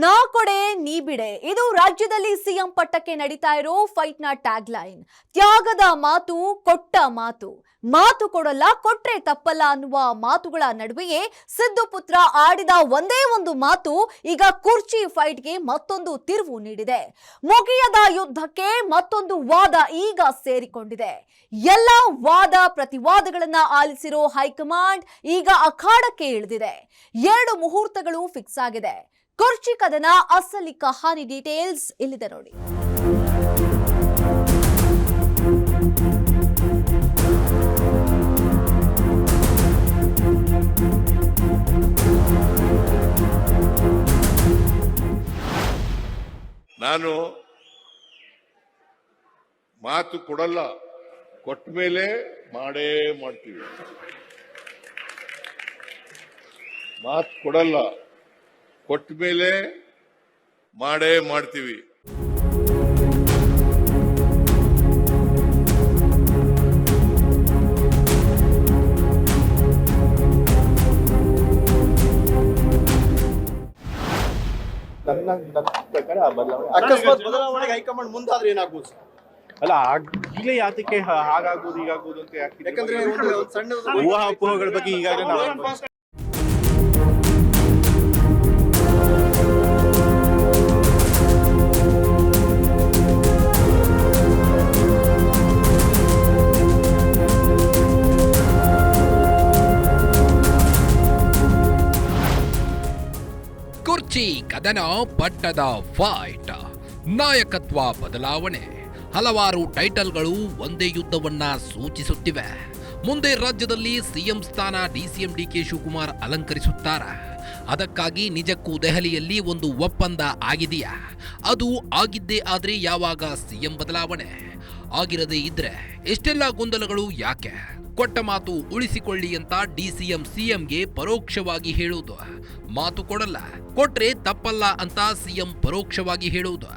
ನಾ ಕೊಡೆ ನೀ ಬಿಡೆ ಇದು ರಾಜ್ಯದಲ್ಲಿ ಸಿಎಂ ಪಟ್ಟಕ್ಕೆ ನಡೀತಾ ಇರೋ ಫೈಟ್ ನ ಟ್ಯಾಗ್ ಲೈನ್. ತ್ಯಾಗದ ಮಾತು, ಕೊಟ್ಟ ಮಾತು, ಮಾತು ಕೊಡಲ್ಲ ಕೊಟ್ರೆ ತಪ್ಪಲ್ಲ ಅನ್ನುವ ಮಾತುಗಳ ನಡುವೆಯೇ ಸಿದ್ದು ಪುತ್ರ ಆಡಿದ ಒಂದೇ ಒಂದು ಮಾತು ಈಗ ಕುರ್ಚಿ ಫೈಟ್ಗೆ ಮತ್ತೊಂದು ತಿರುವು ನೀಡಿದೆ. ಮುಗಿಯದ ಯುದ್ಧಕ್ಕೆ ಮತ್ತೊಂದು ವಾದ ಈಗ ಸೇರಿಕೊಂಡಿದೆ. ಎಲ್ಲ ವಾದ ಪ್ರತಿವಾದಗಳನ್ನ ಆಲಿಸಿರೋ ಹೈಕಮಾಂಡ್ ಈಗ ಅಖಾಡಕ್ಕೆ ಇಳಿದಿದೆ. 2 ಮುಹೂರ್ತಗಳು ಫಿಕ್ಸ್ ಆಗಿದೆ. ಕುರ್ಚಿ ಕದನ ಅಸಲಿ ಕಹಾನಿ ಡೀಟೇಲ್ಸ್ ಇಲ್ಲಿದೆ ನೋಡಿ. ನಾನು ಮಾತು ಕೊಡಲ್ಲ, ಕೊಟ್ಟ ಮೇಲೆ ಮಾಡೇ ಮಾಡ್ತೀವಿ. ಮಾತು ಕೊಡಲ್ಲ, ಕೊಟ್ಟ ಮೇಲೆ ಮಾಡೇ ಮಾಡ್ತೀವಿ. ನನ್ನ ಪ್ರಕಾರ ಅಕಸ್ಮಾತ್ ಬದಲಾವಣೆಗೆ ಹೈಕಮಾಂಡ್ ಮುಂದಾದ್ರೆ ಏನಾಗ್ಬೋದು? ಅಲ್ಲ ಈಗಲೇ ಯಾತಕ್ಕೆ ಹಾಗಾಗ್ಬೋದು ಹೀಗಾಗ್ಬೋದು ಅಂತ ಯಾಕಂದ್ರೆ ಒಂದು ಸಣ್ಣ ಊಹಾಪೋಹಗಳ ಬಗ್ಗೆ ಈಗಾಗಲೇ ನಾವು ಕುರ್ಚಿ ಕದನ ಪಟ್ಟದ ಫೈಟ್, ನಾಯಕತ್ವ ಬದಲಾವಣೆ, ಹಲವಾರು ಟೈಟಲ್ಗಳು ಒಂದೇ ಯುದ್ಧವನ್ನ ಸೂಚಿಸುತ್ತಿವೆ. ಮುಂದೆ ರಾಜ್ಯದಲ್ಲಿ ಸಿಎಂ ಸ್ಥಾನ ಡಿಸಿಎಂ ಡಿಕೆ ಶಿವಕುಮಾರ್ ಅಲಂಕರಿಸುತ್ತಾರ. ಅದಕ್ಕಾಗಿ ನಿಜಕ್ಕೂ ದೆಹಲಿಯಲ್ಲಿ ಒಂದು ಒಪ್ಪಂದ ಆಗಿದೆಯಾ? ಅದು ಆಗಿದ್ದೇ ಆದ್ರೆ ಯಾವಾಗ ಸಿಎಂ ಬದಲಾವಣೆ? ಆಗಿರದೇ ಇದ್ರೆ ಎಷ್ಟೆಲ್ಲ ಗೊಂದಲಗಳು ಯಾಕೆ? ಕೊಟ್ಟ ಮಾತು ಉಳಿಸಿಕೊಳ್ಳಿ ಅಂತ ಡಿಸಿಎಂ ಸಿಎಂಗೆ ಪರೋಕ್ಷವಾಗಿ ಹೇಳುವುದು, ಮಾತು ಕೊಡಲ್ಲ ಕೊಟ್ರೆ ತಪ್ಪಲ್ಲ ಅಂತ ಸಿಎಂ ಪರೋಕ್ಷವಾಗಿ ಹೇಳುವುದು,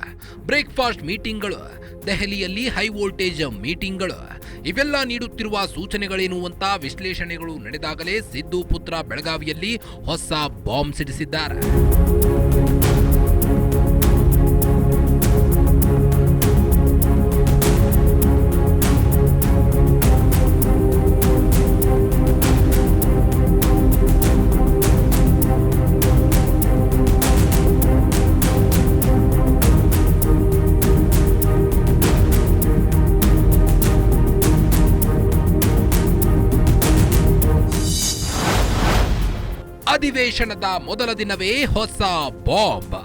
ಬ್ರೇಕ್ಫಾಸ್ಟ್ ಮೀಟಿಂಗ್ಗಳು, ದೆಹಲಿಯಲ್ಲಿ ಹೈ ವೋಲ್ಟೇಜ್ ಮೀಟಿಂಗ್ಗಳು, ಇವೆಲ್ಲ ನೀಡುತ್ತಿರುವ ಸೂಚನೆಗಳೇನು ಅಂತ ವಿಶ್ಲೇಷಣೆಗಳು ನಡೆದಾಗಲೇ ಸಿದ್ದು ಪುತ್ರ ಬೆಳಗಾವಿಯಲ್ಲಿ ಹೊಸ ಬಾಂಬ್ ಸಿಡಿಸಿದ್ದಾರೆ. ಅಧಿವೇಶನದ ಮೊದಲ ದಿನವೇ ಹೊಸ ಬಾಂಬ್.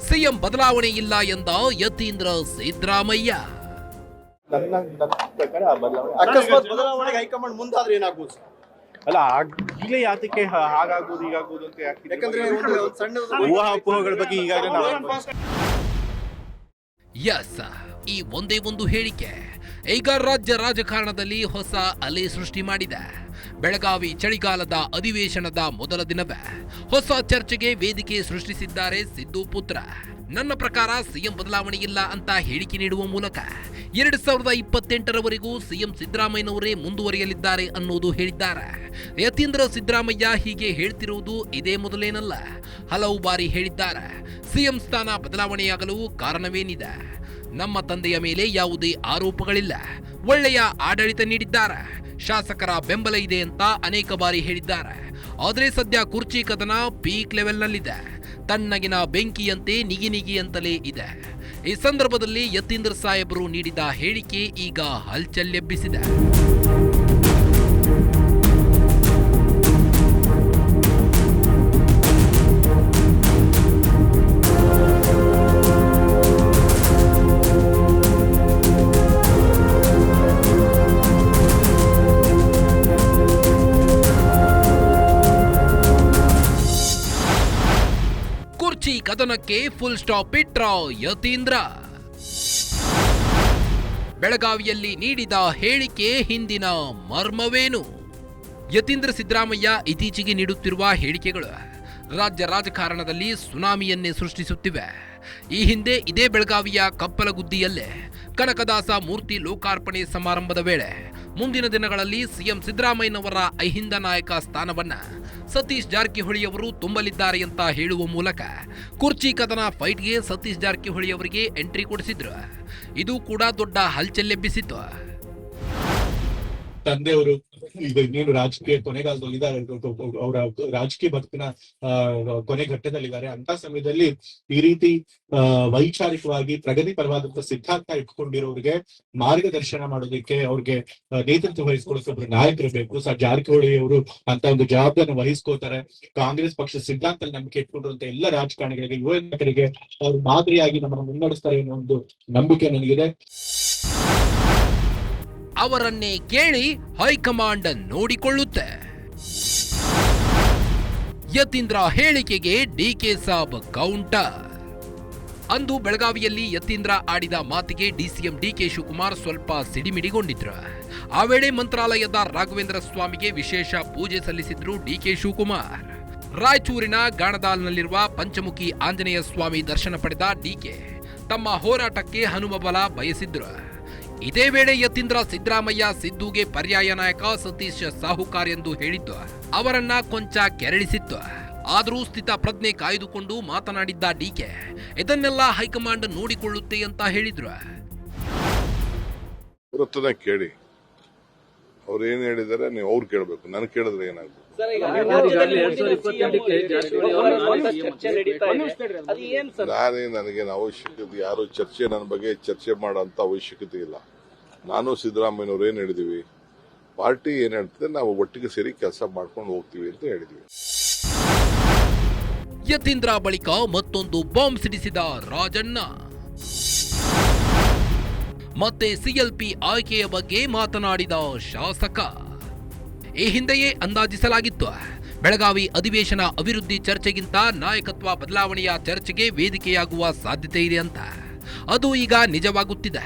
ಸಿಎಂ ಬದಲಾವಣೆ ಇಲ್ಲ ಎಂದ ಯತೀಂದ್ರ ಸಿದ್ದರಾಮಯ್ಯ. ನನ್ನ ಪ್ರಕಾರ ಅಕಸ್ಮಾತ್ ಬದಲಾವಣೆಗೆ ಹೈಕಮಾಂಡ್ ಮುಂದಾದ್ರೆ ಏನಾಗ್ಬೋದು? ಅಲ್ಲ ಈಗಲೇ ಯಾತಕ್ಕೆ ಹಾಗಾಗ್ಬೋದು ಹೀಗಾಗ್ಬೋದು ಅಂತ ಯಾಕಂದ್ರೆ ಒಂದು ಸಣ್ಣ ಊಹಾಪೋಹಗಳ ಬಗ್ಗೆ ಈಗಾಗಲೇ ನಾವು ಎಸ್, ಈ ಒಂದೇ ಒಂದು ಹೇಳಿಕೆ ಈಗ ರಾಜ್ಯ ರಾಜಕಾರಣದಲ್ಲಿ ಹೊಸ ಅಲೆ ಸೃಷ್ಟಿ ಮಾಡಿದೆ. ಬೆಳಗಾವಿ ಚಳಿಗಾಲದ ಅಧಿವೇಶನದ ಮೊದಲ ದಿನವೇ ಹೊಸ ಚರ್ಚೆಗೆ ವೇದಿಕೆ ಸೃಷ್ಟಿಸಿದ್ದಾರೆ ಸಿದ್ದು ಪುತ್ರ. ನನ್ನ ಪ್ರಕಾರ ಸಿಎಂ ಬದಲಾವಣೆ ಇಲ್ಲ ಅಂತ ಹೇಳಿಕೆ ನೀಡುವ ಮೂಲಕ 2028ರವರೆಗೂ ಸಿಎಂ ಸಿದ್ದರಾಮಯ್ಯನವರೇ ಮುಂದುವರಿಯಲಿದ್ದಾರೆ ಅನ್ನೋದು ಹೇಳಿದ್ದಾರೆ. ಯತೀಂದ್ರ ಸಿದ್ದರಾಮಯ್ಯ ಹೀಗೆ ಹೇಳ್ತಿರುವುದು ಇದೇ ಮೊದಲೇನಲ್ಲ, ಹಲವು ಬಾರಿ ಹೇಳಿದ್ದಾರೆ. ಸಿಎಂ ಸ್ಥಾನ ಬದಲಾವಣೆಯಾಗಲು ಕಾರಣವೇನಿದೆ? ನಮ್ಮ ತಂದೆಯ ಮೇಲೆ ಯಾವುದೇ ಆರೋಪಗಳಿಲ್ಲ, ಒಳ್ಳೆಯ ಆಡಳಿತ ನೀಡಿದ್ದಾರೆ, ಶಾಸಕರ ಬೆಂಬಲ ಇದೆ ಅಂತ ಅನೇಕ ಬಾರಿ ಹೇಳಿದ್ದಾರೆ. ಆದರೆ ಸದ್ಯ ಕುರ್ಚಿ ಕದನ ಪೀಕ್ ಲೆವೆಲ್ನಲ್ಲಿದೆ. ತಣ್ಣಗಿನ ಬೆಂಕಿಯಂತೆ ನಿಗಿ ಅಂತಲೇ ಇದೆ. ಈ ಸಂದರ್ಭದಲ್ಲಿ ಯತೀಂದ್ರ ಸಾಹೇಬರು ನೀಡಿದ ಹೇಳಿಕೆ ಈಗ ಹಲ್ಚಲ್ಲೆಬ್ಬಿಸಿದೆ. ಕುರ್ಚಿ ಕದನಕ್ಕೆ ಫುಲ್ ಸ್ಟಾಪ್ ಇಟ್ರ ಯತೀಂದ್ರ. ಬೆಳಗಾವಿಯಲ್ಲಿ ನೀಡಿದ ಹೇಳಿಕೆ ಹಿಂದಿನ ಮರ್ಮವೇನು? ಯತೀಂದ್ರ ಸಿದ್ದರಾಮಯ್ಯ ಇತ್ತೀಚೆಗೆ ನೀಡುತ್ತಿರುವ ಹೇಳಿಕೆಗಳು ರಾಜ್ಯ ರಾಜಕಾರಣದಲ್ಲಿ ಸುನಾಮಿಯನ್ನೇ ಸೃಷ್ಟಿಸುತ್ತಿವೆ. ಈ ಹಿಂದೆ ಇದೇ ಬೆಳಗಾವಿಯ ಕಪ್ಪಲಗುದ್ದಿಯಲ್ಲೇ ಕನಕದಾಸ ಮೂರ್ತಿ ಲೋಕಾರ್ಪಣೆ ಸಮಾರಂಭದ ವೇಳೆ ಮುಂದಿನ ದಿನಗಳಲ್ಲಿ ಸಿಎಂ ಸಿದ್ದರಾಮಯ್ಯನವರ ಅಹಿಂದ ನಾಯಕ ಸ್ಥಾನವನ್ನ ಸತೀಶ್ ಜಾರಕಿಹೊಳಿ ಅವರು ತುಂಬಲಿದ್ದಾರೆ ಅಂತ ಹೇಳುವ ಮೂಲಕ ಕುರ್ಚಿ ಕದನ ಫೈಟ್ಗೆ ಸತೀಶ್ ಜಾರಕಿಹೊಳಿ ಅವರಿಗೆ ಎಂಟ್ರಿ ಕೊಡಿಸಿದ್ರು. ಇದು ಕೂಡ ದೊಡ್ಡ ಹಲ್ಚೆಲ್ಲೆಬ್ಬಿಸಿತ್ತು. ತಂದೆಯವರು ಈಗ ಇನ್ನೇನು ರಾಜಕೀಯ ಕೊನೆಗಾಲದಲ್ಲಿ ಇದ್ದಾರೆ, ಅವರ ರಾಜಕೀಯ ಬದುಕಿನ ಕೊನೆ ಘಟ್ಟದಲ್ಲಿದ್ದಾರೆ. ಅಂತ ಸಮಯದಲ್ಲಿ ಈ ರೀತಿ ವೈಚಾರಿಕವಾಗಿ ಪ್ರಗತಿಪರವಾದಂತಹ ಸಿದ್ಧಾಂತ ಇಟ್ಕೊಂಡಿರೋರಿಗೆ ಮಾರ್ಗದರ್ಶನ ಮಾಡೋದಕ್ಕೆ, ಅವ್ರಿಗೆ ನೇತೃತ್ವ ವಹಿಸ್ಕೊಳ್ಳೋಕೆ ಒಬ್ರು ನಾಯಕರು ಬೇಕು. ಜಾರಕಿಹೊಳಿ ಅವರು ಅಂತ ಒಂದು ಜವಾಬ್ದಾರಿನ ವಹಿಸ್ಕೋತಾರೆ. ಕಾಂಗ್ರೆಸ್ ಪಕ್ಷ ಸಿದ್ಧಾಂತ ನಂಬಿಕೆ ಇಟ್ಕೊಂಡಿರುವಂತ ಎಲ್ಲ ರಾಜಕಾರಣಿಗಳಿಗೆ, ಯುವ ನಾಯಕರಿಗೆ ಅವ್ರು ಮಾದರಿಯಾಗಿ ನಮ್ಮನ್ನು ಮುನ್ನಡೆಸ್ತಾರೆ ಅನ್ನೋ ಒಂದು ನಂಬಿಕೆ ನನಗಿದೆ. ಅವರನ್ನೇ ಕೇಳಿ ಹೈಕಮಾಂಡ್ ನೋಡಿಕೊಳ್ಳುತ್ತೆ. ಯತೀಂದ್ರ ಹೇಳಿಕೆಗೆ ಡಿಕೆ ಸಾಬ್ ಕೌಂಟರ್. ಅಂದು ಬೆಳಗಾವಿಯಲ್ಲಿ ಯತೀಂದ್ರ ಆಡಿದ ಮಾತಿಗೆ ಡಿಸಿಎಂ ಡಿಕೆ ಶಿವಕುಮಾರ್ ಸ್ವಲ್ಪ ಸಿಡಿಮಿಡಿಗೊಂಡಿದ್ರು. ಆ ವೇಳೆ ಮಂತ್ರಾಲಯದ ರಾಘವೇಂದ್ರ ಸ್ವಾಮಿಗೆ ವಿಶೇಷ ಪೂಜೆ ಸಲ್ಲಿಸಿದ್ರು ಡಿಕೆ ಶಿವಕುಮಾರ್. ರಾಯಚೂರಿನ ಗಾಣದಾಲ್ನಲ್ಲಿರುವ ಪಂಚಮುಖಿ ಆಂಜನೇಯ ಸ್ವಾಮಿ ದರ್ಶನ ಪಡೆದ ಡಿಕೆ ತಮ್ಮ ಹೋರಾಟಕ್ಕೆ ಹನುಮಬಲ ಬಯಸಿದ್ರು. ಇದೇ ವೇಳೆ ಯತೀಂದ್ರ ಸಿದ್ದರಾಮಯ್ಯ ಸಿದ್ದುಗೆ ಪರ್ಯಾಯ ನಾಯಕ ಸತೀಶ್ ಸಾಹುಕಾರ್ ಎಂದು ಹೇಳಿದ್ದು ಅವರನ್ನ ಕೊಂಚ ಕೆರಳಿಸಿತ್ತು. ಆದರೂ ಸ್ಥಿತ ಪ್ರಜ್ಞೆ ಕಾಯ್ದುಕೊಂಡು ಮಾತನಾಡಿದ್ದ ಡಿಕೆ ಇದನ್ನೆಲ್ಲ ಹೈಕಮಾಂಡ್ ನೋಡಿಕೊಳ್ಳುತ್ತೆ ಅಂತ ಹೇಳಿದ್ರು. ಕೇಳಿ, ಅವ್ರು ಏನ್ ಹೇಳಿದಾರೆ ನೀವು ಅವ್ರು ಕೇಳಬೇಕು, ನನ್ ಕೇಳಿದ್ರೆ ಏನಾಗ್ಬೇಕು? ನನಗೇನು ಅವಶ್ಯಕತೆ, ಯಾರು ಚರ್ಚೆ ನನ್ನ ಬಗ್ಗೆ ಚರ್ಚೆ ಮಾಡೋಂತ ಅವಶ್ಯಕತೆ ಇಲ್ಲ. ನಾನು ಸಿದ್ದರಾಮಯ್ಯನವ್ರು ಏನ್ ಹೇಳಿದೀವಿ, ಪಾರ್ಟಿ ಏನ್ ಹೇಳ್ತದೆ ನಾವು ಒಟ್ಟಿಗೆ ಸೇರಿ ಕೆಲಸ ಮಾಡ್ಕೊಂಡು ಹೋಗ್ತೀವಿ ಅಂತ ಹೇಳಿದ್ವಿ. ಯತೀಂದ್ರ ಬಳಿಕ ಮತ್ತೊಂದು ಬಾಂಬ್ ಸಿಡಿಸಿದ ರಾಜಣ್ಣ. ಮತ್ತೆ ಸಿಎಲ್ಪಿ ಆಯ್ಕೆಯ ಬಗ್ಗೆ ಮಾತನಾಡಿದ ಶಾಸಕ. ಈ ಹಿಂದೆಯೇ ಅಂದಾಜಿಸಲಾಗಿತ್ತು, ಬೆಳಗಾವಿ ಅಧಿವೇಶನ ಅಭಿವೃದ್ಧಿ ಚರ್ಚೆಗಿಂತ ನಾಯಕತ್ವ ಬದಲಾವಣೆಯ ಚರ್ಚೆಗೆ ವೇದಿಕೆಯಾಗುವ ಸಾಧ್ಯತೆ ಇದೆ ಅಂತ. ಅದು ಈಗ ನಿಜವಾಗುತ್ತಿದೆ.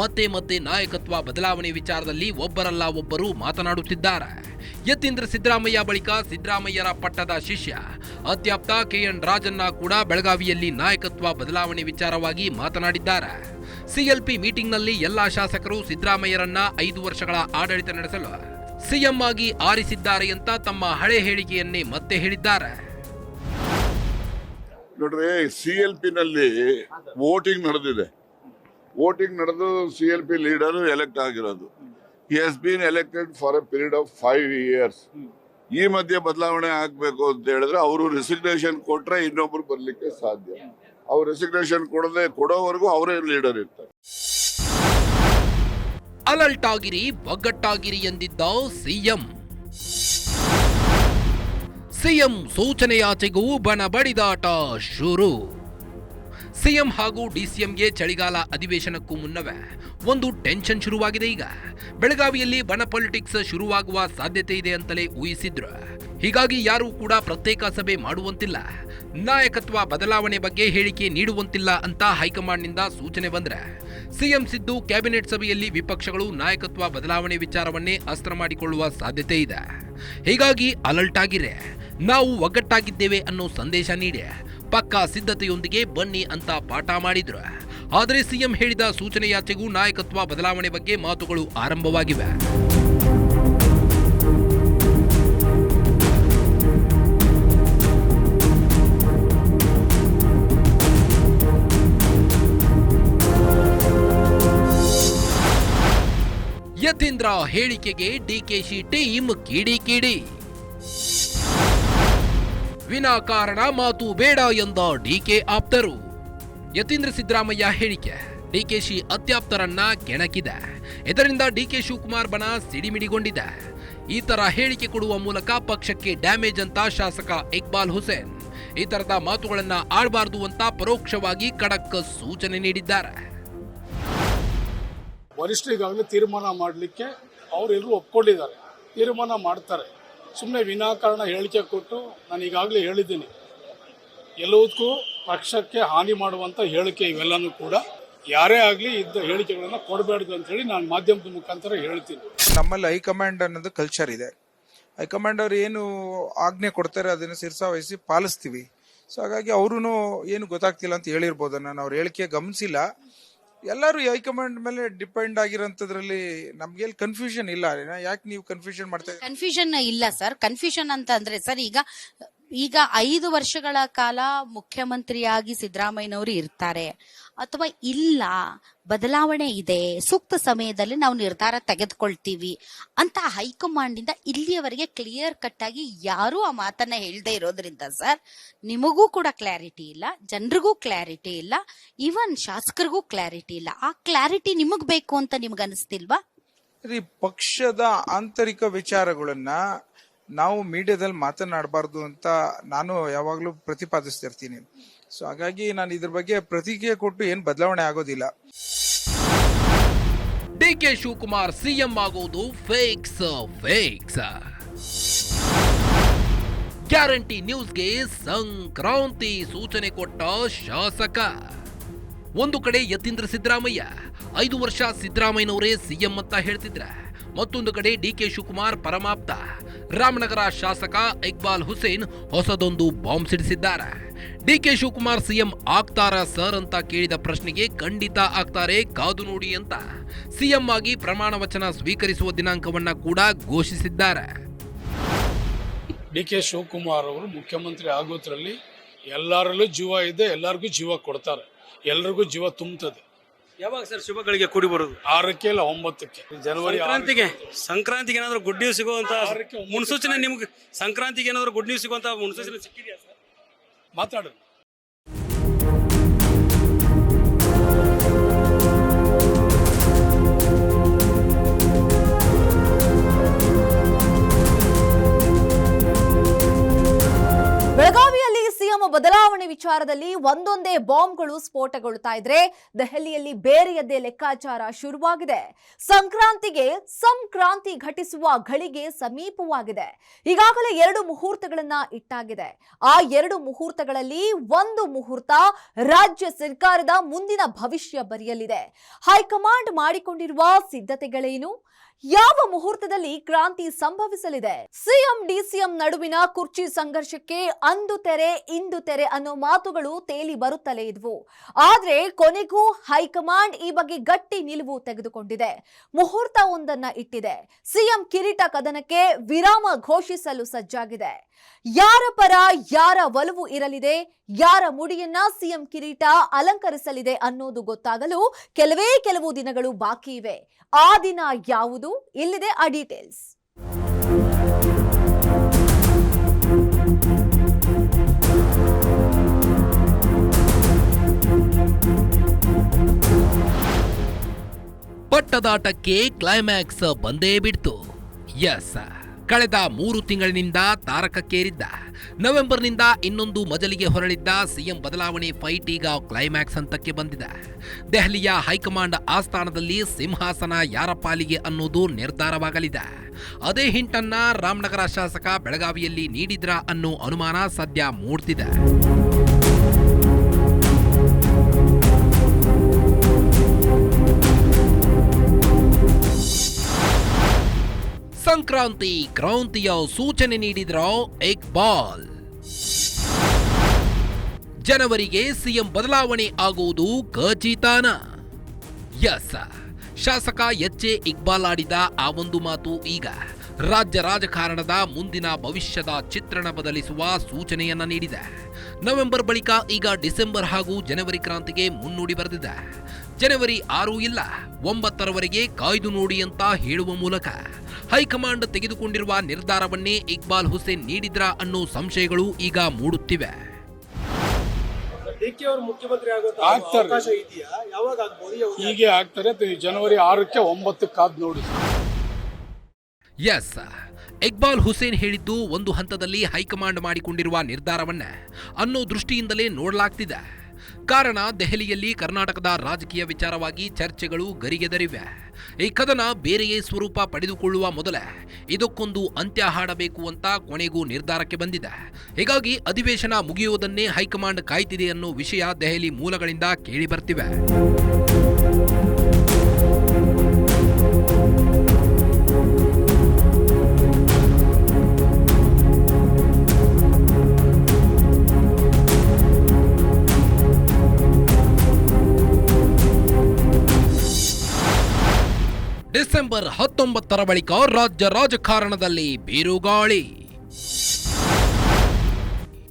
ಮತ್ತೆ ಮತ್ತೆ ನಾಯಕತ್ವ ಬದಲಾವಣೆ ವಿಚಾರದಲ್ಲಿ ಒಬ್ಬರಲ್ಲ ಒಬ್ಬರು ಮಾತನಾಡುತ್ತಿದ್ದಾರೆ. ಯತೀಂದ್ರ ಸಿದ್ದರಾಮಯ್ಯ ಬಳಿಕ ಸಿದ್ದರಾಮಯ್ಯರ ಪಟ್ಟದ ಶಿಷ್ಯ ಅತ್ಯಾಪ್ತ ಕೆಎನ್ ರಾಜಣ್ಣ ಕೂಡ ಬೆಳಗಾವಿಯಲ್ಲಿ ನಾಯಕತ್ವ ಬದಲಾವಣೆ ವಿಚಾರವಾಗಿ ಮಾತನಾಡಿದ್ದಾರೆ. ಸಿಎಲ್ಪಿ ಮೀಟಿಂಗ್ನಲ್ಲಿ ಎಲ್ಲಾ ಶಾಸಕರು ಸಿದ್ದರಾಮಯ್ಯರನ್ನ 5 ವರ್ಷಗಳ ಆಡಳಿತ ನಡೆಸಲು ಸಿಎಂ ಆಗಿ ಆರಿಸಿದ್ದಾರೆ ಅಂತ ತಮ್ಮ ಹಳೆ ಹೇಳಿಕೆಯನ್ನೇ ಮತ್ತೆ ಹೇಳಿದ್ದಾರೆ. ನೋಡ್ರಿ, ಸಿಎಲ್ಪಿ ನಲ್ಲಿ ವೋಟಿಂಗ್ ನಡೆದಿದೆ. ವೋಟಿಂಗ್ ನಡೆದು ಸಿಎಲ್ಪಿ ಲೀಡರ್ ಎಲೆಕ್ಟ್ ಆಗಿರೋದು. He has been elected for A period of 5 years. ಈ ಮಧ್ಯೆ ಬದಲಾವಣೆ ಆಗ್ಬೇಕು ಅಂತ ಹೇಳಿದ್ರೆ ಅವರು ರೆಸಿಗ್ನೇಷನ್ ಕೊಟ್ರೆ ಇನ್ನೊಬ್ರು ಬರ್ಲಿಕ್ಕೆ ಸಾಧ್ಯ. ಅವ್ರು ರೆಸಿಗ್ನೇಷನ್ ಕೊಡೋವರೆಗೂ ಅವರೇ ಲೀಡರ್ ಇರ್ತಾರೆ. ಅಲರ್ಟ್ ಆಗಿರಿ, ಒಗ್ಗಟ್ಟಾಗಿರಿ ಎಂದಿದ್ದ ಸಿಎಂ. ಸಿಎಂ ಸೂಚನೆಯಾಚೆಗೂ ಬಣ ಬಡಿದಾಟ ಶುರು. ಸಿಎಂ ಹಾಗೂ ಡಿಸಿಎಂಗೆ ಚಳಿಗಾಲ ಅಧಿವೇಶನಕ್ಕೂ ಮುನ್ನವೇ ಒಂದು ಟೆನ್ಷನ್ ಶುರುವಾಗಿದೆ. ಈಗ ಬೆಳಗಾವಿಯಲ್ಲಿ ಬಣ ಪಾಲಿಟಿಕ್ಸ್ ಶುರುವಾಗುವ ಸಾಧ್ಯತೆ ಇದೆ ಅಂತಲೇ ಊಹಿಸಿದ್ರು. ಹೀಗಾಗಿ ಯಾರೂ ಕೂಡ ಪ್ರತ್ಯೇಕ ಸಭೆ ಮಾಡುವಂತಿಲ್ಲ, ನಾಯಕತ್ವ ಬದಲಾವಣೆ ಬಗ್ಗೆ ಹೇಳಿಕೆ ನೀಡುವಂತಿಲ್ಲ ಅಂತ ಹೈಕಮಾಂಡ್ನಿಂದ ಸೂಚನೆ ಬಂದ್ರೆ ಸಿಎಂ ಸಿದ್ದು ಕ್ಯಾಬಿನೆಟ್ ಸಭೆಯಲ್ಲಿ ವಿಪಕ್ಷಗಳು ನಾಯಕತ್ವ ಬದಲಾವಣೆ ವಿಚಾರವನ್ನೇ ಅಸ್ತ್ರ ಮಾಡಿಕೊಳ್ಳುವ ಸಾಧ್ಯತೆ ಇದೆ. ಹೀಗಾಗಿ ಅಲರ್ಟ್ ಆಗಿರೆ, ನಾವು ಒಗ್ಗಟ್ಟಾಗಿದ್ದೇವೆ ಅನ್ನೋ ಸಂದೇಶ ನೀಡಿ ಪಕ್ಕಾ ಸಿದ್ಧತೆಯೊಂದಿಗೆ ಬನ್ನಿ ಅಂತ ಪಾಠ ಮಾಡಿದ್ರು. ಆದರೆ ಸಿಎಂ ಹೇಳಿದ ಸೂಚನೆಯಾಚೆಗೂ ನಾಯಕತ್ವ ಬದಲಾವಣೆ ಬಗ್ಗೆ ಮಾತುಗಳು ಆರಂಭವಾಗಿವೆ. ಯತೀಂದ್ರ ಹೇಳಿಕೆಗೆ ಡಿಕೆಶಿ ಟೀಮ್ ಕಿಡಿಕಿಡಿ. ವಿನಾಕಾರಣ ಮಾತು ಬೇಡ ಎಂದ ಡಿಕೆ ಆಪ್ತರು. ಯತೀಂದ್ರ ಸಿದ್ದರಾಮಯ್ಯ ಹೇಳಿಕೆ ಡಿಕೆಶಿ ಅತ್ಯಾಪ್ತರನ್ನ ಕೆಣಕಿದೆ. ಇದರಿಂದ ಡಿಕೆ ಶಿವಕುಮಾರ್ ಬಣ ಸಿಡಿಮಿಡಿಗೊಂಡಿದೆ. ಈ ತರ ಹೇಳಿಕೆ ಕೊಡುವ ಮೂಲಕ ಪಕ್ಷಕ್ಕೆ ಡ್ಯಾಮೇಜ್ ಅಂತ ಶಾಸಕ ಇಕ್ಬಾಲ್ ಹುಸೇನ್ ಈ ತರದ ಮಾತುಗಳನ್ನ ಆಡಬಾರದು ಅಂತ ಪರೋಕ್ಷವಾಗಿ ಖಡಕ್ ಸೂಚನೆ ನೀಡಿದ್ದಾರೆ. ವರಿಷ್ಠರು ಈಗಾಗಲೇ ತೀರ್ಮಾನ ಮಾಡಲಿಕ್ಕೆ ಅವರೆಲ್ಲರೂ ಒಪ್ಕೊಂಡಿದ್ದಾರೆ, ತೀರ್ಮಾನ ಮಾಡ್ತಾರೆ. ಸುಮ್ಮನೆ ವಿನಾಕಾರಣ ಹೇಳಿಕೆ ಕೊಟ್ಟು ನಾನು ಈಗಾಗಲೇ ಹೇಳಿದ್ದೀನಿ, ಎಲ್ಲದಕ್ಕೂ ಪಕ್ಷಕ್ಕೆ ಹಾನಿ ಮಾಡುವಂಥ ಹೇಳಿಕೆ ಇವೆಲ್ಲನೂ ಕೂಡ ಯಾರೇ ಆಗಲಿ ಇದ್ದ ಹೇಳಿಕೆಗಳನ್ನು ಕೊಡಬಾರ್ದು ಅಂತ ಹೇಳಿ ನಾನು ಮಾಧ್ಯಮದ ಮುಖಾಂತರ ಹೇಳ್ತೀನಿ. ನಮ್ಮಲ್ಲಿ ಹೈಕಮಾಂಡ್ ಅನ್ನೋದು ಕಲ್ಚರ್ ಇದೆ. ಹೈಕಮಾಂಡ್ ಅವ್ರು ಏನು ಆಜ್ಞೆ ಕೊಡ್ತಾರೆ ಅದನ್ನು ಶಿರಸಾವಹಿಸಿ ಪಾಲಿಸ್ತೀವಿ. ಸೊ ಹಾಗಾಗಿ ಅವ್ರೂ ಏನು ಗೊತ್ತಾಗ್ತಿಲ್ಲ ಅಂತ ಹೇಳಿರ್ಬೋದು, ನಾನು ಅವ್ರ ಹೇಳಿಕೆ ಗಮನಿಸಿಲ್ಲ. ಎಲ್ಲರೂ ಹೈಕಮಾಂಡ್ ಮೇಲೆ ಡಿಪೆಂಡ್ ಆಗಿರೋಂಥದ್ರಲ್ಲಿ ನಮ್ಗೆ ಕನ್ಫ್ಯೂಷನ್ ಇಲ್ಲ. ಯಾಕೆ ನೀವು ಕನ್ಫ್ಯೂಷನ್ ಮಾಡ್ತಾ ಇದ್ದೀರಾ? ಕನ್ಫ್ಯೂಷನ್ ಇಲ್ಲ ಸರ್. ಕನ್ಫ್ಯೂಷನ್ ಅಂತ ಅಂದ್ರೆ ಸರ್, ಈಗ 5 ವರ್ಷಗಳ ಕಾಲ ಮುಖ್ಯಮಂತ್ರಿಯಾಗಿ ಸಿದ್ದರಾಮಯ್ಯನವರು ಇರ್ತಾರೆ ಅಥವಾ ಇಲ್ಲ, ಬದಲಾವಣೆ ಇದೆ, ಸೂಕ್ತ ಸಮಯದಲ್ಲಿ ನಾವು ನಿರ್ಧಾರ ತೆಗೆದುಕೊಳ್ತೀವಿ ಅಂತ ಹೈಕಮಾಂಡ್ ಇಂದ ಇಲ್ಲಿಯವರೆಗೆ ಕ್ಲಿಯರ್ ಕಟ್ ಆಗಿ ಯಾರೂ ಆ ಮಾತನ್ನ ಹೇಳ್ದೇ ಇರೋದ್ರಿಂದ ಸರ್, ನಿಮಗೂ ಕೂಡ ಕ್ಲಾರಿಟಿ ಇಲ್ಲ, ಜನರಿಗೂ ಕ್ಲಾರಿಟಿ ಇಲ್ಲ, ಈವನ್ ಶಾಸಕರಿಗೂ ಕ್ಲಾರಿಟಿ ಇಲ್ಲ. ಆ ಕ್ಲಾರಿಟಿ ನಿಮಗ್ ಬೇಕು ಅಂತ ನಿಮ್ಗೆ ಅನಿಸ್ತಿಲ್ವಾ? ಪಕ್ಷದ ಆಂತರಿಕ ವಿಚಾರಗಳನ್ನ ನಾವು ಮೀಡಿಯಾದಲ್ಲಿ ಮಾತನಾಡಬಾರ್ದು ಅಂತ ನಾನು ಯಾವಾಗ್ಲೂ ಪ್ರತಿಪಾದಿಸ್ತಿರ್ತೀನಿ. ಸೊ ಹಾಗಾಗಿ ನಾನು ಇದ್ರ ಬಗ್ಗೆ ಪ್ರತಿಕ್ರಿಯೆ ಕೊಟ್ಟು ಏನ್ ಬದಲಾವಣೆ ಆಗೋದಿಲ್ಲ. ಡಿಕೆ ಶಿವಕುಮಾರ್ ಸಿಎಂ ಆಗೋದು ಫೇಕ್ಸ್. ಗ್ಯಾರಂಟಿ ನ್ಯೂಸ್ಗೆ ಸಂಕ್ರಾಂತಿ ಸೂಚನೆ ಕೊಟ್ಟ ಶಾಸಕ. ಒಂದು ಕಡೆ ಯತೀಂದ್ರ ಸಿದ್ದರಾಮಯ್ಯ 5 ವರ್ಷ ಸಿದ್ದರಾಮಯ್ಯನವರೇ ಸಿಎಂ ಅಂತ ಹೇಳ್ತಿದ್ರೆ, ಮತ್ತೊಂದು ಕಡೆ ಡಿಕೆ ಶಿವಕುಮಾರ್ ಪರಮಾಪ್ತ ರಾಮನಗರ ಶಾಸಕ ಇಕ್ಬಾಲ್ ಹುಸೇನ್ ಹೊಸದೊಂದು ಬಾಂಬ್ ಸಿಡಿಸಿದ್ದಾರೆ. ಡಿಕೆ ಶಿವಕುಮಾರ್ ಸಿಎಂ ಆಗ್ತಾರಾ ಸರ್ ಅಂತ ಕೇಳಿದ ಪ್ರಶ್ನೆಗೆ ಖಂಡಿತ ಆಗ್ತಾರೆ, ಕಾದು ನೋಡಿ ಅಂತ ಸಿಎಂ ಆಗಿ ಪ್ರಮಾಣ ವಚನ ಸ್ವೀಕರಿಸುವ ದಿನಾಂಕವನ್ನ ಕೂಡ ಘೋಷಿಸಿದ್ದಾರೆ. ಡಿ.ಕೆ. ಶಿವಕುಮಾರ್ ಅವರು ಮುಖ್ಯಮಂತ್ರಿ ಆಗೋದ್ರಲ್ಲಿ ಎಲ್ಲರಲ್ಲೂ ಜೀವ ಇದೆ, ಎಲ್ಲರಿಗೂ ಜೀವ ಕೊಡ್ತಾರೆ, ಎಲ್ರಿಗೂ ಜೀವ ತುಂಬುತ್ತದೆ. ಯಾವಾಗ ಸರ್ ಶುಭಗಳಿಗೆ ಕೂಡಿ ಬರೋದು? 6ಕ್ಕೆ ಇಲ್ಲ 9ಕ್ಕೆ ಜನವರಿ ಸಂಕ್ರಾಂತಿಗೆ ಏನಾದ್ರು ಗುಡ್ ನ್ಯೂಸ್ ಸಿಗುವಂತ ಮುನ್ಸೂಚನೆ ನಿಮ್ಗೆ? ಸಂಕ್ರಾಂತಿಗೆ ಏನಾದ್ರು ಗುಡ್ ನ್ಯೂಸ್ ಸಿಗುವಂತ ಮುನ್ಸೂಚನೆ ಸಿಕ್ಕಿದೆಯಾ ಸರ್? ಮಾತಾಡೋದು. ಬೆಳಗಾವಿಯಲ್ಲಿ ಸಿಎಂ ಬದಲಾವಣೆ ವಿಚಾರದಲ್ಲಿ ಒಂದೊಂದೇ ಬಾಂಬ್ಗಳು ಸ್ಫೋಟಗೊಳ್ತಾ ಇದ್ರೆ ದೆಹಲಿಯಲ್ಲಿ ಬೇರೆಯದ್ದೇ ಲೆಕ್ಕಾಚಾರ ಶುರುವಾಗಿದೆ. ಸಂಕ್ರಾಂತಿ ಘಟಿಸುವ ಘಳಿಗೆ ಸಮೀಪವಾಗಿದೆ. ಈಗಾಗಲೇ 2 ಮುಹೂರ್ತಗಳನ್ನ ಇಟ್ಟಾಗಿದೆ. ಆ 2 ಮುಹೂರ್ತಗಳಲ್ಲಿ ಒಂದು ಮುಹೂರ್ತ ರಾಜ್ಯ ಸರ್ಕಾರದ ಮುಂದಿನ ಭವಿಷ್ಯ ಬರೆಯಲಿದೆ. ಹೈಕಮಾಂಡ್ ಮಾಡಿಕೊಂಡಿರುವ ಸಿದ್ಧತೆಗಳೇನು? ಯಾವ ಮುಹೂರ್ತದಲ್ಲಿ ಕ್ರಾಂತಿ ಸಂಭವಿಸಲಿದೆ? ಸಿಎಂ ಡಿಸಿಎಂ ನಡುವಿನ ಕುರ್ಚಿ ಸಂಘರ್ಷಕ್ಕೆ ಅಂದು ತೆರೆ ಇಂದು ತೆರೆ ಅನ್ನೋ ಮಾತುಗಳು ತೇಲಿ ಬರುತ್ತಲೇ ಇದ್ವು. ಆದ್ರೆ ಕೊನೆಗೂ ಹೈಕಮಾಂಡ್ ಈ ಬಗ್ಗೆ ಗಟ್ಟಿ ನಿಲುವು ತೆಗೆದುಕೊಂಡಿದೆ. ಮುಹೂರ್ತ ಒಂದನ್ನ ಇಟ್ಟಿದೆ. ಸಿಎಂ ಕಿರೀಟ ಕದನಕ್ಕೆ ವಿರಾಮ ಘೋಷಿಸಲು ಸಜ್ಜಾಗಿದೆ. ಯಾರ ಪರ ಯಾರ ಒಲವು ಇರಲಿದೆ, ಯಾರ ಮುಡಿಯನ್ನ ಸಿಎಂ ಕಿರೀಟ ಅಲಂಕರಿಸಲಿದೆ ಅನ್ನೋದು ಗೊತ್ತಾಗಲು ಕೆಲವು ದಿನಗಳು ಬಾಕಿ ಇವೆ. ಆ ದಿನ ಯಾವುದು? ಇಲ್ಲಿದೆ ಆ ಡೀಟೇಲ್ಸ್. ಪಟ್ಟದಾಟಕ್ಕೆ ಕ್ಲೈಮ್ಯಾಕ್ಸ್ ಬಂದೇ ಬಿಡ್ತು. ಎಸ್, ಕಳೆದ 3 ತಿಂಗಳಿನಿಂದ ತಾರಕಕ್ಕೇರಿದ್ದ, ನವೆಂಬರ್ನಿಂದ ಇನ್ನೊಂದು ಮಜಲಿಗೆ ಹೊರಳಿದ್ದ ಸಿಎಂ ಬದಲಾವಣೆ ಫೈಟ್ ಈಗ ಕ್ಲೈಮ್ಯಾಕ್ಸ್ ಹಂತಕ್ಕೆ ಬಂದಿದೆ. ದೆಹಲಿಯ ಹೈಕಮಾಂಡ್ ಆಸ್ಥಾನದಲ್ಲಿ ಸಿಂಹಾಸನ ಯಾರ ಪಾಲಿಗೆ ಅನ್ನೋದು ನಿರ್ಧಾರವಾಗಲಿದೆ. ಅದೇ ಹಿಂಟನ್ನ ರಾಮನಗರ ಶಾಸಕ ಬೆಳಗಾವಿಯಲ್ಲಿ ನೀಡಿದ್ರಾ ಅನ್ನೋ ಅನುಮಾನ ಸದ್ಯ ಮೂಡ್ತಿದೆ. ಕ್ರಾಂತಿಯ ಸೂಚನೆ ನೀಡಿದ್ರ ಇಕ್ಬಾಲ್. ಜನವರಿಗೆ ಸಿಎಂ ಬದಲಾವಣೆ ಆಗುವುದು ಖಚಿತಾನ? ಎಸ್, ಶಾಸಕ ಎಚ್.ಎ. ಇಕ್ಬಾಲ್ ಆಡಿದ ಆ ಒಂದು ಮಾತು ಈಗ ರಾಜ್ಯ ರಾಜಕಾರಣದ ಮುಂದಿನ ಭವಿಷ್ಯದ ಚಿತ್ರಣ ಬದಲಿಸುವ ಸೂಚನೆಯನ್ನ ನೀಡಿದೆ. ನವೆಂಬರ್ ಬಳಿಕ ಈಗ ಡಿಸೆಂಬರ್ ಹಾಗೂ ಜನವರಿ ಕ್ರಾಂತಿಗೆ ಮುನ್ನುಡಿ ಬರೆದಿದೆ. ಜನವರಿ 6 ಇಲ್ಲ 9ರವರೆಗೆ ಕಾಯ್ದು ನೋಡಿ ಅಂತ ಹೇಳುವ ಮೂಲಕ ಹೈಕಮಾಂಡ್ ತೆಗೆದುಕೊಂಡಿರುವ ನಿರ್ಧಾರವನ್ನೇ ಇಕ್ಬಾಲ್ ಹುಸೇನ್ ನೀಡಿದ್ರಾ ಅನ್ನೋ ಸಂಶಯಗಳು ಈಗ ಮೂಡುತ್ತಿವೆ. ಹೀಗೆ ಆಗ್ತಾರೆ. ಜನವರಿ 6ಕ್ಕೆ 9ಕ್ಕೆ ಕಾದ್ ನೋಡಿ. ಎಸ್, ಇಕ್ಬಾಲ್ ಹುಸೇನ್ ಹೇಳಿದ್ದು ಒಂದು ಹಂತದಲ್ಲಿ ಹೈಕಮಾಂಡ್ ಮಾಡಿಕೊಂಡಿರುವ ನಿರ್ಧಾರವನ್ನ ಅನ್ನೋ ದೃಷ್ಟಿಯಿಂದಲೇ ನೋಡಲಾಗ್ತಿದೆ. ಕಾರಣ ದೆಹಲಿಯಲ್ಲಿ ಕರ್ನಾಟಕದ ರಾಜಕೀಯ ವಿಚಾರವಾಗಿ ಚರ್ಚೆಗಳು ಗರಿಗೆದರಿವೆ. ಈ ಕದನ ಬೇರೆಯೇ ಸ್ವರೂಪ ಪಡೆದುಕೊಳ್ಳುವ ಮೊದಲೇ ಇದಕ್ಕೊಂದು ಅಂತ್ಯ ಹಾಡಬೇಕು ಅಂತ ಕೊನೆಗೂ ನಿರ್ಧಾರಕ್ಕೆ ಬಂದಿದೆ. ಹೀಗಾಗಿ ಅಧಿವೇಶನ ಮುಗಿಯುವುದನ್ನೇ ಹೈಕಮಾಂಡ್ ಕಾಯ್ತಿದೆ ಅನ್ನೋ ವಿಷಯ ದೆಹಲಿ ಮೂಲಗಳಿಂದ ಕೇಳಿ ಬರ್ತಿವೆ. ಡಿಸೆಂಬರ್ 19 ಬಳಿಕ ರಾಜ್ಯ ರಾಜಕಾರಣದಲ್ಲಿ ಬಿರುಗಾಳಿ.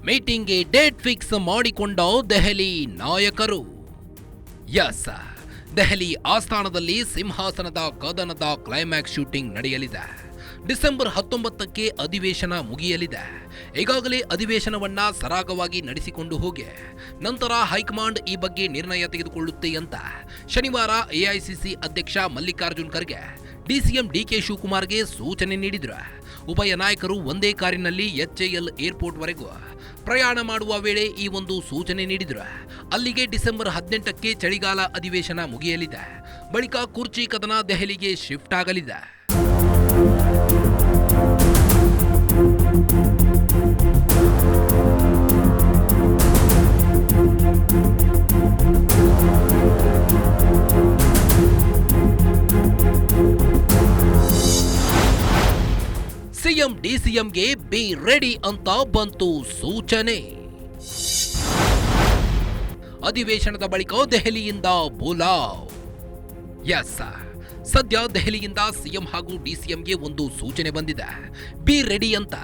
ಮೀಟಿಂಗ್ಗೆ ಡೇಟ್ ಫಿಕ್ಸ್ ಮಾಡಿಕೊಂಡ ದೆಹಲಿ ನಾಯಕರು. ಎಸ್, ದೆಹಲಿ ಆಸ್ಥಾನದಲ್ಲಿ ಸಿಂಹಾಸನದ ಕದನದ ಕ್ಲೈಮ್ಯಾಕ್ಸ್ ಶೂಟಿಂಗ್ ನಡೆಯಲಿದೆ. ಡಿಸೆಂಬರ್ 19ಕ್ಕೆ ಅಧಿವೇಶನ ಮುಗಿಯಲಿದೆ. ಈಗಾಗಲೇ ಅಧಿವೇಶನವನ್ನ ಸರಾಗವಾಗಿ ನಡೆಸಿಕೊಂಡು ಹೋಗಿ ನಂತರ ಹೈಕಮಾಂಡ್ ಈ ಬಗ್ಗೆ ನಿರ್ಣಯ ತೆಗೆದುಕೊಳ್ಳುತ್ತೆ ಅಂತ ಶನಿವಾರ ಎಐಸಿಸಿ ಅಧ್ಯಕ್ಷ ಮಲ್ಲಿಕಾರ್ಜುನ್ ಖರ್ಗೆ ಡಿಸಿಎಂ ಡಿಕೆ ಶಿವಕುಮಾರ್ಗೆ ಸೂಚನೆ ನೀಡಿದ್ರು. ಉಭಯ ನಾಯಕರು ಒಂದೇ ಕಾರಿನಲ್ಲಿ HAL ಏರ್ಪೋರ್ಟ್ ವರೆಗೂ ಪ್ರಯಾಣ ಮಾಡುವ ವೇಳೆ ಈ ಒಂದು ಸೂಚನೆ ನೀಡಿದ್ರು. ಅಲ್ಲಿಗೆ ಡಿಸೆಂಬರ್ 18ಕ್ಕೆ ಚಳಿಗಾಲ ಅಧಿವೇಶನ ಮುಗಿಯಲಿದೆ. ಬಳಿಕ ಕುರ್ಚಿ ಕದನ ದೆಹಲಿಗೆ ಶಿಫ್ಟ್ ಆಗಲಿದೆ. ಸಿಎಂ ಡಿಸಿಎಂಗೆ ಬಿ ರೆಡಿ ಅಂತ ಬಂತು ಸೂಚನೆ. ಅಧಿವೇಶನದ ಬಳಿಕ ದೆಹಲಿಯಿಂದ ಬುಲಾವ್. ಎಸ್, ಸದ್ಯ ದೆಹಲಿಯಿಂದ ಸಿಎಂ ಹಾಗೂ ಡಿಸಿಎಂಗೆ ಒಂದು ಸೂಚನೆ ಬಂದಿದೆ. ಬಿ ರೆಡಿ ಅಂತ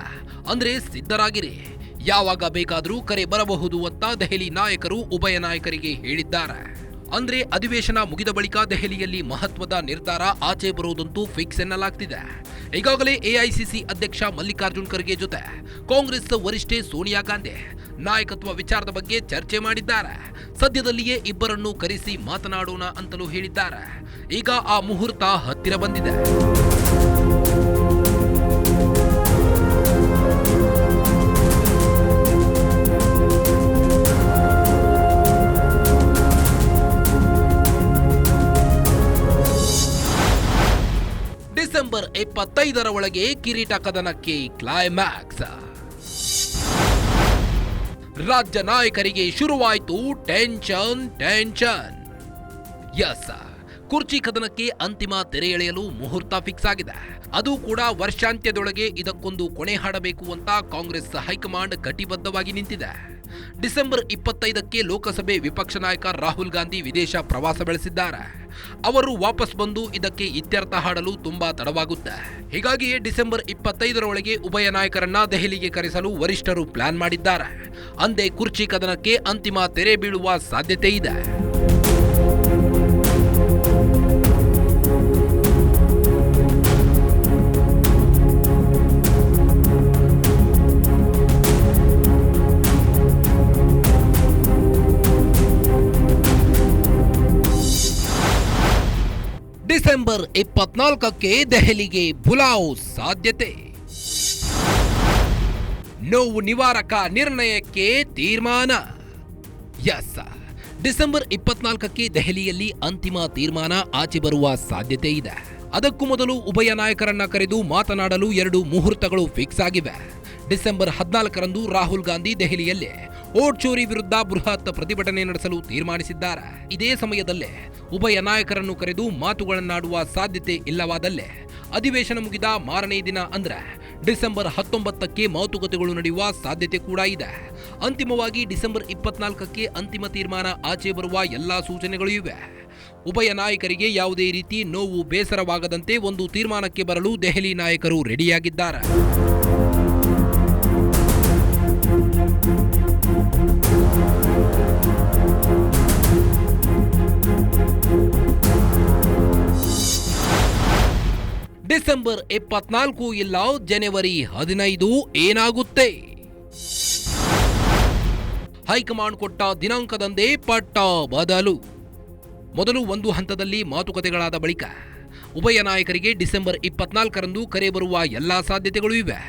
ಅಂದ್ರೆ ಸಿದ್ಧರಾಗಿರಿ, ಯಾವಾಗ ಬೇಕಾದರೂ ಕರೆ ಬರಬಹುದು ಅಂತ ದೆಹಲಿ ನಾಯಕರು ಉಭಯ ನಾಯಕರಿಗೆ ಹೇಳಿದ್ದಾರೆ. ಅಂದ್ರೆ ಅಧಿವೇಶನ ಮುಗಿದ ಬಳಿಕ ದೆಹಲಿಯಲ್ಲಿ ಮಹತ್ವದ ನಿರ್ಧಾರ ಆಚೆ ಬರುವುದಂತೂ ಫಿಕ್ಸ್ ಎನ್ನಲಾಗ್ತಿದೆ. ಈಗಾಗಲೇ ಎಐಸಿಸಿ ಅಧ್ಯಕ್ಷ ಮಲ್ಲಿಕಾರ್ಜುನ್ ಖರ್ಗೆ ಜೊತೆ ಕಾಂಗ್ರೆಸ್ ವರಿಷ್ಠೆ ಸೋನಿಯಾ ಗಾಂಧಿ ನಾಯಕತ್ವ ವಿಚಾರದ ಬಗ್ಗೆ ಚರ್ಚೆ ಮಾಡಿದ್ದಾರೆ. ಸದ್ಯದಲ್ಲಿಯೇ ಇಬ್ಬರನ್ನು ಕರೆಸಿ ಮಾತನಾಡೋಣ ಅಂತಲೂ ಹೇಳಿದ್ದಾರೆ. ಈಗ ಆ ಮುಹೂರ್ತ ಹತ್ತಿರ ಬಂದಿದೆ. ಡಿಸೆಂಬರ್ 25 ಒಳಗೆ ಕಿರೀಟ ಕದನಕ್ಕೆ ಕ್ಲೈಮ್ಯಾಕ್ಸ್. ರಾಜ್ಯ ನಾಯಕರಿಗೆ ಶುರುವಾಯಿತು ಟೆನ್ಷನ್. ಎಸ್, ಕುರ್ಚಿ ಕದನಕ್ಕೆ ಅಂತಿಮ ತೆರೆ ಎಳೆಯಲು ಮುಹೂರ್ತ ಫಿಕ್ಸ್ ಆಗಿದೆ. ಅದು ಕೂಡ ವರ್ಷಾಂತ್ಯದೊಳಗೆ ಇದಕ್ಕೊಂದು ಕೊನೆ ಹಾಡಬೇಕು ಅಂತ ಕಾಂಗ್ರೆಸ್ ಹೈಕಮಾಂಡ್ ಕಟಿಬದ್ಧವಾಗಿ ನಿಂತಿದೆ. ಡಿಸೆಂಬರ್ 25ಕ್ಕೆ ಲೋಕಸಭೆ ವಿಪಕ್ಷ ನಾಯಕ ರಾಹುಲ್ ಗಾಂಧಿ ವಿದೇಶ ಪ್ರವಾಸ ಬೆಳೆಸಿದ್ದಾರೆ. ಅವರು ವಾಪಸ್ ಬಂದು ಇದಕ್ಕೆ ಇತ್ಯರ್ಥ ಹಾಡಲು ತುಂಬಾ ತಡವಾಗುತ್ತೆ. ಹೀಗಾಗಿಯೇ ಡಿಸೆಂಬರ್ 25 ಒಳಗೆ ಉಭಯ ನಾಯಕರನ್ನ ದೆಹಲಿಗೆ ಕರೆಸಲು ವರಿಷ್ಠರು ಪ್ಲಾನ್ ಮಾಡಿದ್ದಾರೆ. ಅಂದೇ ಕುರ್ಚಿ ಕದನಕ್ಕೆ ಅಂತಿಮ ತೆರೆ ಬೀಳುವ ಸಾಧ್ಯತೆ ಇದೆ. ಡಿಸೆಂಬರ್ 24ಕ್ಕೆ ದೆಹಲಿಗೆ ಬುಲಾವ್ ಸಾಧ್ಯತೆ. ನೋವು ನಿವಾರಕ ನಿರ್ಣಯಕ್ಕೆ ತೀರ್ಮಾನ. ಎಸ್, ಡಿಸೆಂಬರ್ 24ಕ್ಕೆ ದೆಹಲಿಯಲ್ಲಿ ಅಂತಿಮ ತೀರ್ಮಾನ ಆಚೆ ಬರುವ ಸಾಧ್ಯತೆ ಇದೆ. ಅದಕ್ಕೂ ಮೊದಲು ಉಭಯ ನಾಯಕರನ್ನ ಕರೆದು ಮಾತನಾಡಲು 2 ಮುಹೂರ್ತಗಳು ಫಿಕ್ಸ್ ಆಗಿವೆ. ಡಿಸೆಂಬರ್ 14ರಂದು ರಾಹುಲ್ ಗಾಂಧಿ ದೆಹಲಿಯಲ್ಲಿ ವೋಟ್ ಚೋರಿ ವಿರುದ್ಧ ಬೃಹತ್ ಪ್ರತಿಭಟನೆ ನಡೆಸಲು ತೀರ್ಮಾನಿಸಿದ್ದಾರೆ. ಇದೇ ಸಮಯದಲ್ಲೇ ಉಭಯ ನಾಯಕರನ್ನು ಕರೆದು ಮಾತುಗಳನ್ನಾಡುವ ಸಾಧ್ಯತೆ ಇಲ್ಲವಾದಲ್ಲೇ ಅಧಿವೇಶನ ಮುಗಿದ ಮಾರನೇ ದಿನ ಅಂದ್ರೆ ಡಿಸೆಂಬರ್ 19ಕ್ಕೆ ಮಾತುಕತೆಗಳು ನಡೆಯುವ ಸಾಧ್ಯತೆ ಕೂಡ ಇದೆ. ಅಂತಿಮವಾಗಿ ಡಿಸೆಂಬರ್ 24ಕ್ಕೆ ಅಂತಿಮ ತೀರ್ಮಾನ ಆಚೆ ಬರುವ ಎಲ್ಲಾ ಸೂಚನೆಗಳು ಇವೆ. ಉಭಯ ನಾಯಕರಿಗೆ ಯಾವುದೇ ರೀತಿ ನೋವು ಬೇಸರವಾಗದಂತೆ ಒಂದು ತೀರ್ಮಾನಕ್ಕೆ ಬರಲು ದೆಹಲಿ ನಾಯಕರು ರೆಡಿಯಾಗಿದ್ದಾರೆ. ಡಿಸೆಂಬರ್ 24 ಇಲ್ಲ ಜನವರಿ 15 ಏನಾಗುತ್ತೆ? ಹೈಕಮಾಂಡ್ ಕೊಟ್ಟ ದಿನಾಂಕದಂದೇ ಪಟ್ಟ ಬದಲು. ಮೊದಲು ಒಂದು ಹಂತದಲ್ಲಿ ಮಾತುಕತೆಗಳಾದ ಬಳಿಕ ಉಭಯ ನಾಯಕರಿಗೆ ಡಿಸೆಂಬರ್ 24ರಂದು ಕರೆ ಬರುವ ಎಲ್ಲಾ ಸಾಧ್ಯತೆಗಳು ಇವೆ.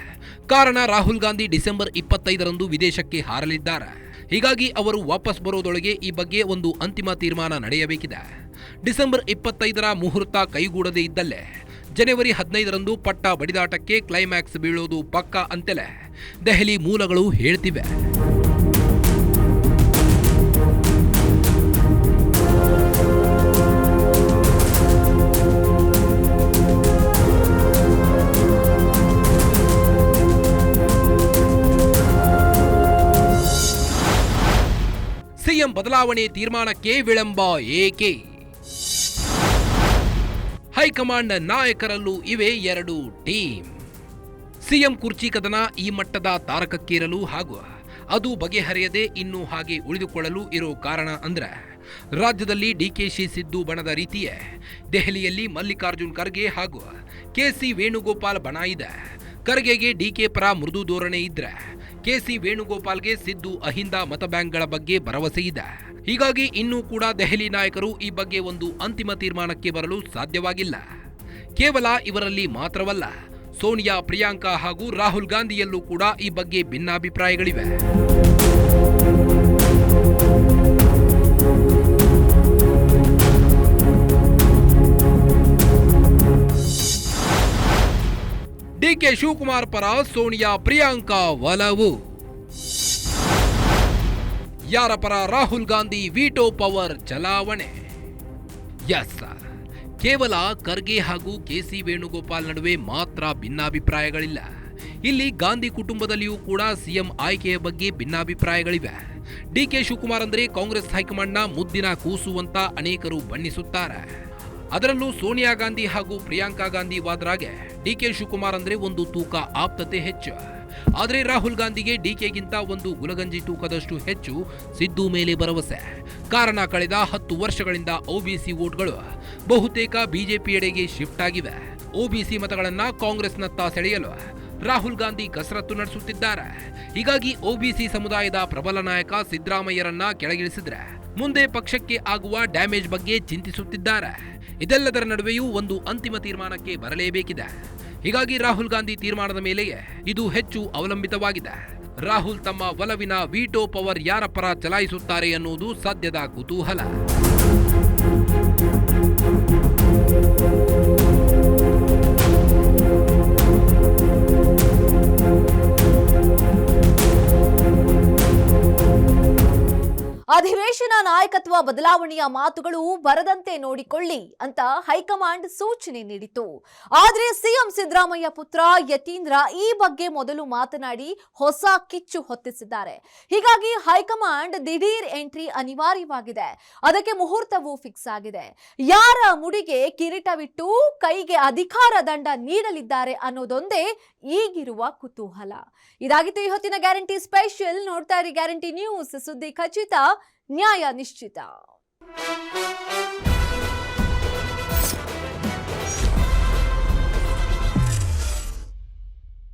ಕಾರಣ ರಾಹುಲ್ ಗಾಂಧಿ ಡಿಸೆಂಬರ್ 25ರಂದು ವಿದೇಶಕ್ಕೆ ಹಾರಲಿದ್ದಾರೆ. ಹೀಗಾಗಿ ಅವರು ವಾಪಸ್ ಬರೋದೊಳಗೆ ಈ ಬಗ್ಗೆ ಒಂದು ಅಂತಿಮ ತೀರ್ಮಾನ ನಡೆಯಬೇಕಿದೆ. ಡಿಸೆಂಬರ್ 25ರ ಮುಹೂರ್ತ ಕೈಗೂಡದೇ ಇದ್ದಲ್ಲೇ ಜನವರಿ 15ರಂದು ಪಟ್ಟ ಬಡಿದಾಟಕ್ಕೆ ಕ್ಲೈಮ್ಯಾಕ್ಸ್ ಬೀಳೋದು ಪಕ್ಕಾ ಅಂತಲೇ ದೆಹಲಿ ಮೂಲಗಳು ಹೇಳ್ತಿವೆ. ಸಿಎಂ ಬದಲಾವಣೆ ತೀರ್ಮಾನಕ್ಕೆ ವಿಳಂಬ ಏಕೆ? ಹೈಕಮಾಂಡ್ ನಾಯಕರಲ್ಲೂ ಇವೆ 2 ಟೀಮ್. ಸಿಎಂ ಕುರ್ಚಿ ಕದನ ಈ ಮಟ್ಟದ ತಾರಕಕ್ಕೇರಲು ಹಾಗೂ ಅದು ಬಗೆಹರಿಯದೆ ಇನ್ನೂ ಹಾಗೆ ಉಳಿದುಕೊಳ್ಳಲು ಇರೋ ಕಾರಣ ಅಂದ್ರೆ ರಾಜ್ಯದಲ್ಲಿ ಡಿಕೆಶಿ ಸಿದ್ದು ಬಣದ ರೀತಿಯೇ ದೆಹಲಿಯಲ್ಲಿ ಮಲ್ಲಿಕಾರ್ಜುನ್ ಖರ್ಗೆ ಹಾಗೂ ಕೆಸಿ ವೇಣುಗೋಪಾಲ್ ಬಣ ಇದೆ. ಖರ್ಗೆಗೆ ಡಿಕೆ ಪರ ಮೃದು ಧೋರಣೆ ಇದ್ರೆ ಕೆಸಿ ವೇಣುಗೋಪಾಲ್ಗೆ ಸಿದ್ದು ಅಹಿಂದ ಮತ ಬ್ಯಾಂಕ್ಗಳ ಬಗ್ಗೆ ಭರವಸೆ ಇದೆ. ಹೀಗಾಗಿ ಇನ್ನೂ ಕೂಡ ದೆಹಲಿ ನಾಯಕರು ಈ ಬಗ್ಗೆ ಒಂದು ಅಂತಿಮ ತೀರ್ಮಾನಕ್ಕೆ ಬರಲು ಸಾಧ್ಯವಾಗಿಲ್ಲ. ಕೇವಲ ಇವರಲ್ಲಿ ಮಾತ್ರವಲ್ಲ, ಸೋನಿಯಾ, ಪ್ರಿಯಾಂಕಾ ಹಾಗೂ ರಾಹುಲ್ ಗಾಂಧಿಯಲ್ಲೂ ಕೂಡ ಈ ಬಗ್ಗೆ ಭಿನ್ನಾಭಿಪ್ರಾಯಗಳಿವೆ. ಡಿಕೆ ಶಿವಕುಮಾರ್ ಪರ ಸೋನಿಯಾ, ಪ್ರಿಯಾಂಕಾ ಒಲವು. ಯಾರ ಪರ ರಾಹುಲ್ ಗಾಂಧಿ ವಿಟೋ ಪವರ್ ಚಲಾವಣೆ. ಎಸ್, ಕೇವಲ ಖರ್ಗೆ ಹಾಗೂ ಕೆಸಿ ವೇಣುಗೋಪಾಲ್ ನಡುವೆ ಮಾತ್ರ ಭಿನ್ನಾಭಿಪ್ರಾಯಗಳಿಲ್ಲ. ಇಲ್ಲಿ ಗಾಂಧಿ ಕುಟುಂಬದಲ್ಲಿಯೂ ಕೂಡ ಸಿಎಂ ಆಯ್ಕೆಯ ಬಗ್ಗೆ ಭಿನ್ನಾಭಿಪ್ರಾಯಗಳಿವೆ. ಡಿಕೆ ಶಿವಕುಮಾರ್ ಅಂದರೆ ಕಾಂಗ್ರೆಸ್ ಹೈಕಮಾಂಡ್ನ ಮುದ್ದಿನ ಕೂಸು ಅಂತ ಅನೇಕರು ಬಣ್ಣಿಸುತ್ತಾರೆ. ಅದರಲ್ಲೂ ಸೋನಿಯಾ ಗಾಂಧಿ ಹಾಗೂ ಪ್ರಿಯಾಂಕಾ ಗಾಂಧಿ ವಾದ್ರಾಗೆ ಡಿಕೆ ಶಿವಕುಮಾರ್ ಅಂದ್ರೆ ಒಂದು ತೂಕ ಆಪ್ತತೆ ಹೆಚ್ಚು. ಆದರೆ ರಾಹುಲ್ ಗಾಂಧಿಗೆ ಡಿಕೆಗಿಂತ ಒಂದು ಗುಲಗಂಜಿ ತೂಕದಷ್ಟು ಹೆಚ್ಚು ಸಿದ್ದು ಮೇಲೆ ಭರವಸೆ. ಕಾರಣ ಕಳೆದ 10 ವರ್ಷಗಳಿಂದ ಒಬಿಸಿ ವೋಟ್ಗಳು ಬಹುತೇಕ ಬಿಜೆಪಿಯೆಡೆಗೆ ಶಿಫ್ಟ್ ಆಗಿವೆ. ಒಬಿಸಿ ಮತಗಳನ್ನ ಕಾಂಗ್ರೆಸ್ನತ್ತ ಸೆಳೆಯಲು ರಾಹುಲ್ ಗಾಂಧಿ ಕಸರತ್ತು ನಡೆಸುತ್ತಿದ್ದಾರೆ. ಹೀಗಾಗಿ ಒಬಿಸಿ ಸಮುದಾಯದ ಪ್ರಬಲ ನಾಯಕ ಸಿದ್ದರಾಮಯ್ಯರನ್ನ ಕೆಳಗಿಳಿಸಿದ್ರೆ ಮುಂದೆ ಪಕ್ಷಕ್ಕೆ ಆಗುವ ಡ್ಯಾಮೇಜ್ ಬಗ್ಗೆ ಚಿಂತಿಸುತ್ತಿದ್ದಾರೆ. ಇದೆಲ್ಲದರ ನಡುವೆಯೂ ಒಂದು ಅಂತಿಮ ತೀರ್ಮಾನಕ್ಕೆ ಬರಲೇಬೇಕಿದೆ. ಹೀಗಾಗಿ ರಾಹುಲ್ ಗಾಂಧಿ ತೀರ್ಮಾನದ ಮೇಲೆಯೇ ಇದು ಹೆಚ್ಚು ಅವಲಂಬಿತವಾಗಿದೆ. ರಾಹುಲ್ ತಮ್ಮ ಒಲವಿನ ವಿಟೋ ಪವರ್ ಯಾರ ಪರ ಚಲಾಯಿಸುತ್ತಾರೆ ಅನ್ನುವುದು ಸದ್ಯದ ಕುತೂಹಲ. ಅಧಿವೇಶನ ನಾಯಕತ್ವ ಬದಲಾವಣೆಯ ಮಾತುಗಳು ಬರದಂತೆ ನೋಡಿಕೊಳ್ಳಿ ಅಂತ ಹೈಕಮಾಂಡ್ ಸೂಚನೆ ನೀಡಿತು. ಆದರೆ ಸಿಎಂ ಸಿದ್ದರಾಮಯ್ಯ ಪುತ್ರ ಯತೀಂದ್ರ ಈ ಬಗ್ಗೆ ಮೊದಲು ಮಾತನಾಡಿ ಹೊಸ ಕಿಚ್ಚು ಹೊತ್ತಿಸಿದ್ದಾರೆ. ಹೀಗಾಗಿ ಹೈಕಮಾಂಡ್ ದಿಢೀರ್ ಎಂಟ್ರಿ ಅನಿವಾರ್ಯವಾಗಿದೆ. ಅದಕ್ಕೆ ಮುಹೂರ್ತವೂ ಫಿಕ್ಸ್ ಆಗಿದೆ. ಯಾರ ಮುಡಿಗೆ ಕಿರೀಟವಿಟ್ಟು ಕೈಗೆ ಅಧಿಕಾರ ದಂಡ ನೀಡಲಿದ್ದಾರೆ ಅನ್ನೋದೊಂದೇ ಈಗಿರುವ ಕುತೂಹಲ. ಇದಾಗಿತ್ತು ಈ ಹೊತ್ತಿನ ಗ್ಯಾರಂಟಿ ಸ್ಪೆಷಲ್. ನೋಡ್ತಾ ಇರಿ ಗ್ಯಾರಂಟಿ ನ್ಯೂಸ್, ಸುದ್ದಿ ಖಚಿತ, ನ್ಯಾಯ ನಿಶ್ಚಿತ.